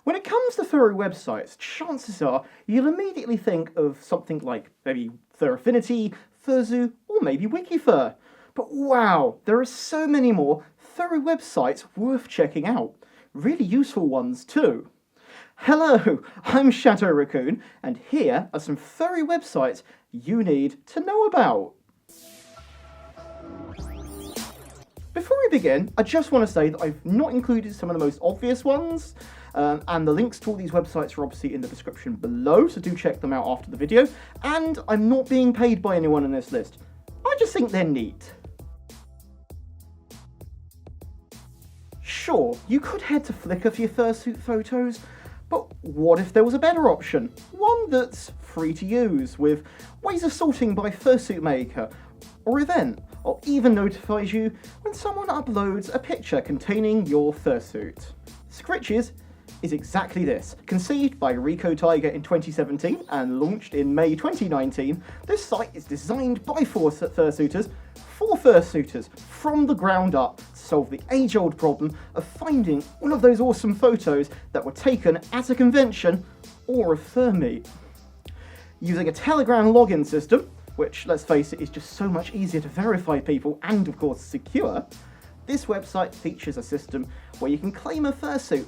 When it comes to furry websites, chances are you'll immediately think of something like maybe Fur Affinity, Furzu, or maybe WikiFur. But wow, there are so many more furry websites worth checking out. Really useful ones too. Hello, I'm Shadow Raccoon, and here are some furry websites you need to know about. Before we begin, I just want to say that I've not included some of the most obvious ones, and the links to all these websites are obviously in the description below, so do check them out after the video, and I'm not being paid by anyone in this list. I just think they're neat. Sure, you could head to Flickr for your fursuit photos, but what if there was a better option? One that's free to use, with ways of sorting by fursuit maker, or event, or even notifies you when someone uploads a picture containing your fursuit. Scritch.es is exactly this. Conceived by Rico Tiger in 2017 and launched in May 2019, this site is designed by fursuiters for fursuiters from the ground up to solve the age-old problem of finding all of those awesome photos that were taken at a convention or a fur meet. Using a Telegram login system, which, let's face it, is just so much easier to verify people and, of course, secure, this website features a system where you can claim a fursuit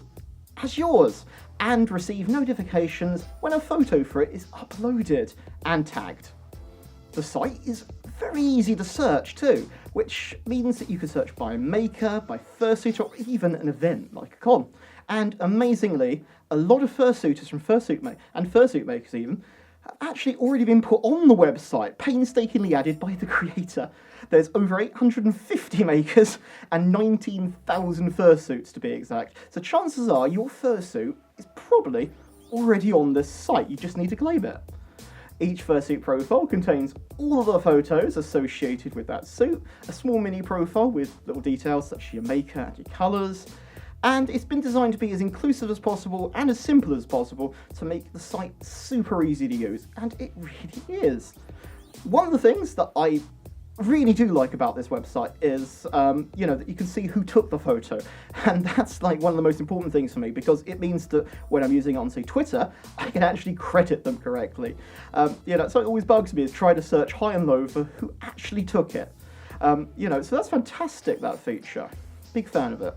as yours and receive notifications when a photo for it is uploaded and tagged. The site is very easy to search too, which means that you can search by maker, by fursuit, or even an event like a con. And amazingly, a lot of fursuiters from fursuit makers even have actually already been put on the website, painstakingly added by the creator. There's over 850 makers and 19,000 fursuits to be exact. So chances are your fursuit is probably already on this site, you just need to claim it. Each fursuit profile contains all of the photos associated with that suit, a small mini profile with little details such as your maker and your colours, and it's been designed to be as inclusive as possible and as simple as possible to make the site super easy to use, and it really is. One of the things that I really do like about this website is, that you can see who took the photo, and that's like one of the most important things for me because it means that when I'm using it on, say, Twitter, I can actually credit them correctly. So it always bugs me is try to search high and low for who actually took it. So that's fantastic, that feature. Big fan of it.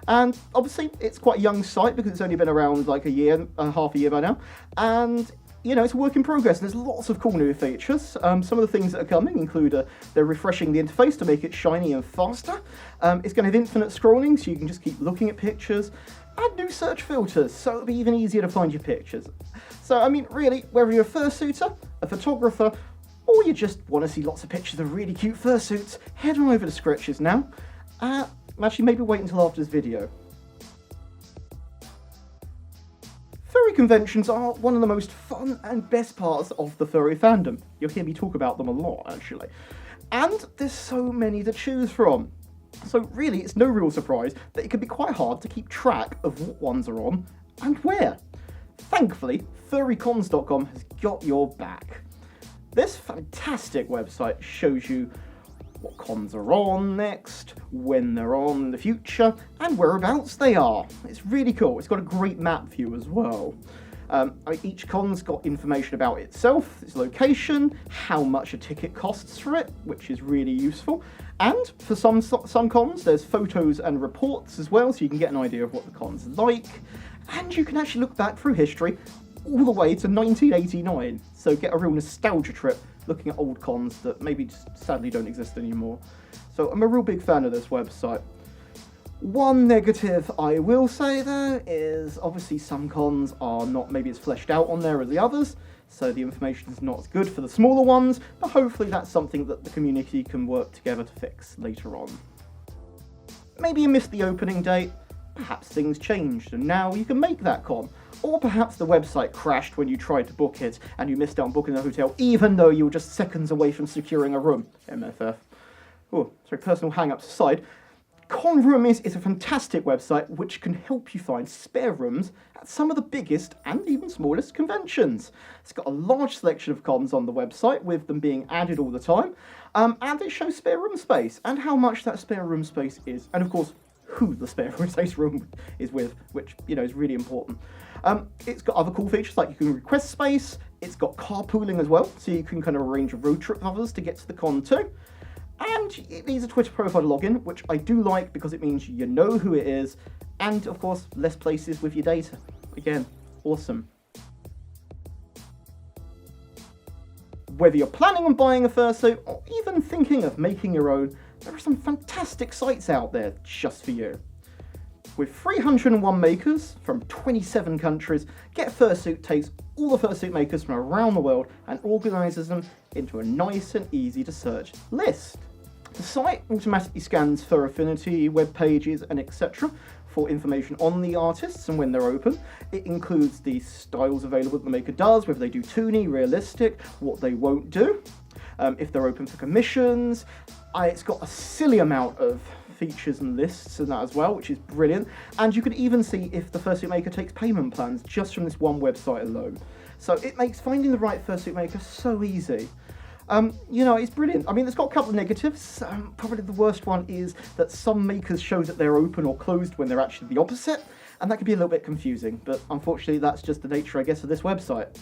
And obviously it's quite a young site because it's only been around like half a year by now, and it's a work in progress, and there's lots of cool new features. Some of the things that are coming include they're refreshing the interface to make it shiny and faster. It's going to have infinite scrolling, so you can just keep looking at pictures, and new search filters, so it'll be even easier to find your pictures. So, I mean, really, whether you're a fursuiter, a photographer, or you just want to see lots of pictures of really cute fursuits, head on over to Screechs now. Actually, maybe wait until after this video. Furry conventions are one of the most fun and best parts of the furry fandom. You'll hear me talk about them a lot, actually. And there's so many to choose from. So really, it's no real surprise that it can be quite hard to keep track of what ones are on and where. Thankfully, furrycons.com has got your back. This fantastic website shows you what cons are on next, when they're on in the future, and whereabouts they are. It's really cool. It's got a great map view as well. Each con's got information about itself, its location, how much a ticket costs for it, which is really useful. And for some cons, there's photos and reports as well, so you can get an idea of what the con's like. And you can actually look back through history all the way to 1989, so get a real nostalgia trip looking at old cons that maybe just sadly don't exist anymore. So I'm a real big fan of this website. One negative I will say though is obviously some cons are not maybe as fleshed out on there as the others, so the information is not as good for the smaller ones, but hopefully that's something that the community can work together to fix later on. Maybe you missed the opening date, perhaps things changed and now you can make that con. Or perhaps the website crashed when you tried to book it and you missed out on booking the hotel even though you were just seconds away from securing a room. MFF. Oh, sorry, personal hang-ups aside. Conroomies is a fantastic website which can help you find spare rooms at some of the biggest and even smallest conventions. It's got a large selection of cons on the website with them being added all the time, and it shows spare room space and how much that spare room space is. And of course, who the spare rotator room is with, which, you know, is really important. It's got other cool features, like you can request space. It's got carpooling as well, so you can kind of arrange a road trip with others to get to the con too. And it needs a Twitter profile login, which I do like because it means you know who it is, and of course, less places with your data. Again, awesome. Whether you're planning on buying a fursuit or even thinking of making your own, there are some fantastic sites out there just for you. With 301 makers from 27 countries, Get Fursuit takes all the fursuit makers from around the world and organises them into a nice and easy to search list. The site automatically scans fur affinity, web pages, and etc. for information on the artists and when they're open. It includes the styles available that the maker does, whether they do toony, realistic, what they won't do, if they're open for commissions. It's got a silly amount of features and lists and that as well, which is brilliant. And you can even see if the fursuit maker takes payment plans just from this one website alone. So it makes finding the right fursuit maker so easy. You know, it's brilliant. I mean, it's got a couple of negatives. Probably the worst one is that some makers show that they're open or closed when they're actually the opposite, and that can be a little bit confusing, but unfortunately that's just the nature, I guess, of this website.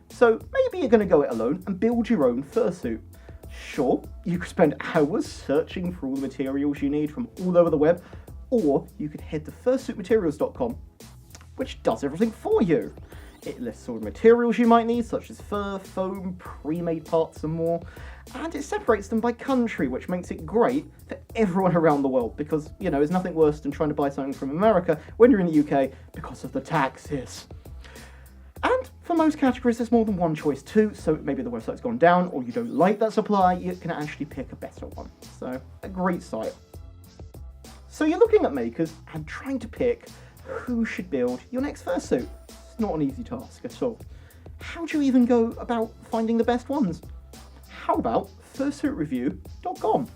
So maybe you're going to go it alone and build your own fursuit. Sure, you could spend hours searching for all the materials you need from all over the web, or you could head to fursuitmaterials.com, which does everything for you. It lists all the materials you might need, such as fur, foam, pre-made parts and more, and it separates them by country, which makes it great for everyone around the world, because, you know, there's nothing worse than trying to buy something from America when you're in the UK because of the taxes. And for most categories, there's more than one choice too, so maybe the website's gone down or you don't like that supply, you can actually pick a better one. So, a great site. So you're looking at makers and trying to pick who should build your next fursuit. It's not an easy task at all. How do you even go about finding the best ones? How about fursuitreview.com?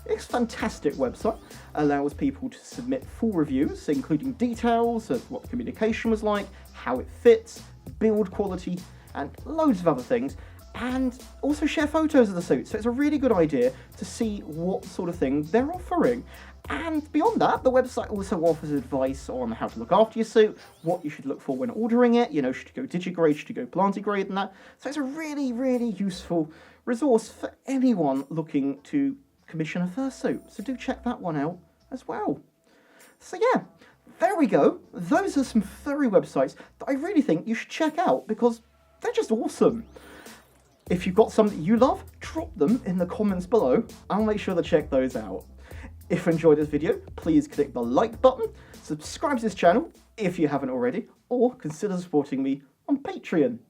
It's a fantastic website, allows people to submit full reviews, including details of what the communication was like, how it fits, build quality, and loads of other things, and also share photos of the suit. So it's a really good idea to see what sort of thing they're offering. And beyond that, the website also offers advice on how to look after your suit, what you should look for when ordering it, you know, should you go digigrade, should you go plantigrade and that. So it's a really, really useful resource for anyone looking to commission a fursuit. So do check that one out as well. So yeah, there we go. Those are some furry websites that I really think you should check out because they're just awesome. If you've got some that you love, drop them in the comments below. I'll make sure to check those out. If you enjoyed this video, please click the like button, subscribe to this channel if you haven't already, or consider supporting me on Patreon.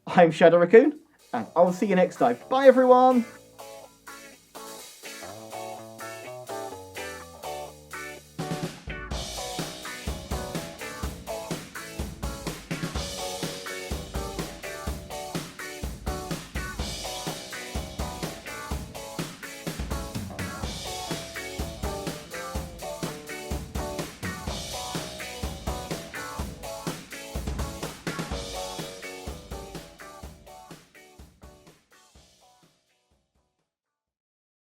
I'm Shadow Raccoon, and I'll see you next time. Bye everyone!